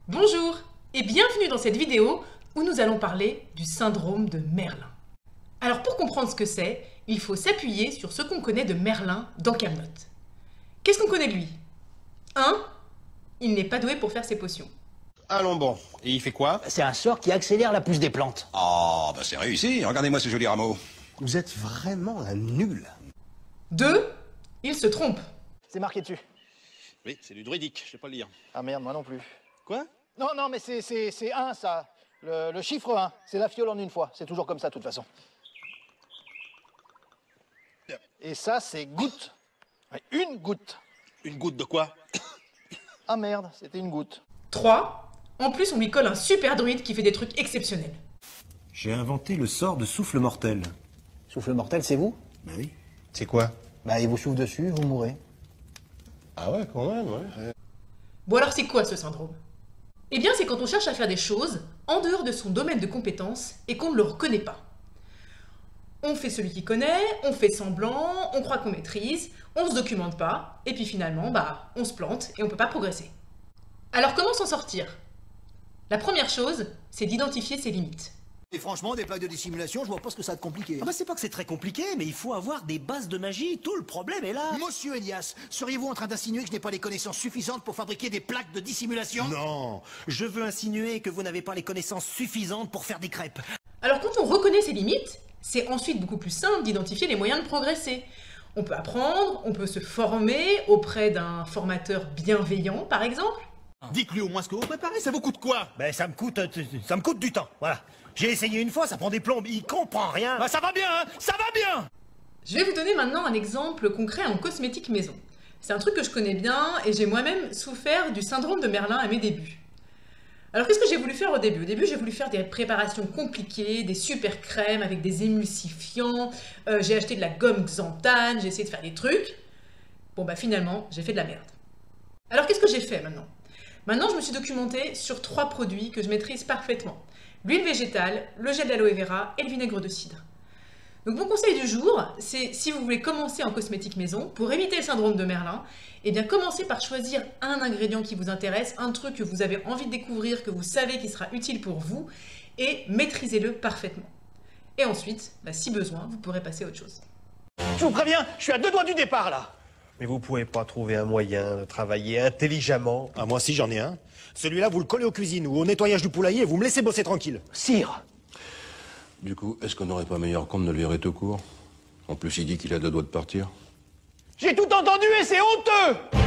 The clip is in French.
Bonjour et bienvenue dans cette vidéo où nous allons parler du syndrome de Merlin. Alors pour comprendre ce que c'est, il faut s'appuyer sur ce qu'on connaît de Merlin dans Camelot. Qu'est-ce qu'on connaît de lui? 1. Il n'est pas doué pour faire ses potions. Allons bon. Et il fait quoi? C'est un sort qui accélère la pousse des plantes. Oh, bah c'est réussi. Regardez-moi ce joli rameau. Vous êtes vraiment un nul. 2. Il se trompe. C'est marqué dessus. Oui, c'est du druidique, je sais pas le lire. Ah merde, moi non plus. Quoi? Non, mais c'est 1, ça. Le chiffre 1. C'est la fiole en une fois. C'est toujours comme ça, de toute façon. Et ça, c'est goutte. Ouais, une goutte. Une goutte de quoi? Ah merde, c'était une goutte. 3. En plus, on lui colle un super druide qui fait des trucs exceptionnels. J'ai inventé le sort de souffle mortel. Souffle mortel, c'est vous? Bah oui. C'est quoi? Bah, il vous souffle dessus, vous mourrez. Ah ouais, quand même, ouais. Bon alors c'est quoi ce syndrome? Eh bien c'est quand on cherche à faire des choses en dehors de son domaine de compétence et qu'on ne le reconnaît pas. On fait celui qui connaît, on fait semblant, on croit qu'on maîtrise, on se documente pas, et puis finalement, on se plante et on peut pas progresser. Alors comment s'en sortir? La première chose, c'est d'identifier ses limites. Et franchement, des plaques de dissimulation, je vois pas ce que ça a de compliqué. Ah bah c'est pas que c'est très compliqué, mais il faut avoir des bases de magie, tout le problème est là. Monsieur Elias, seriez-vous en train d'insinuer que je n'ai pas les connaissances suffisantes pour fabriquer des plaques de dissimulation? Non, je veux insinuer que vous n'avez pas les connaissances suffisantes pour faire des crêpes. Alors quand on reconnaît ses limites, c'est ensuite beaucoup plus simple d'identifier les moyens de progresser. On peut apprendre, on peut se former auprès d'un formateur bienveillant par exemple. Dites-lui au moins ce que vous préparez, ça vous coûte quoi? Ben ça me coûte du temps, voilà. J'ai essayé une fois, ça prend des plombes, il comprend rien. Bah ça va bien, hein? Ça va bien! Je vais vous donner maintenant un exemple concret en cosmétique maison. C'est un truc que je connais bien et j'ai moi-même souffert du syndrome de Merlin à mes débuts. Alors qu'est-ce que j'ai voulu faire au début? Au début j'ai voulu faire des préparations compliquées, des super crèmes avec des émulsifiants, j'ai acheté de la gomme xanthane, j'ai essayé de faire des trucs. Bon finalement j'ai fait de la merde. Alors qu'est-ce que j'ai fait maintenant? Maintenant je me suis documentée sur 3 produits que je maîtrise parfaitement. L'huile végétale, le gel d'aloe vera et le vinaigre de cidre. Donc mon conseil du jour, c'est si vous voulez commencer en cosmétique maison, pour éviter le syndrome de Merlin, eh bien commencez par choisir un ingrédient qui vous intéresse, un truc que vous avez envie de découvrir, que vous savez qui sera utile pour vous, et maîtrisez-le parfaitement. Et ensuite, si besoin, vous pourrez passer à autre chose. Je vous préviens, je suis à 2 doigts du départ, là. Mais vous pouvez pas trouver un moyen de travailler intelligemment? Ah, moi si j'en ai un. Celui-là, vous le collez aux cuisines ou au nettoyage du poulailler et vous me laissez bosser tranquille. Sire. Du coup, est-ce qu'on n'aurait pas meilleur compte de le virer tout court? En plus, il dit qu'il a 2 doigts de partir. J'ai tout entendu et c'est honteux!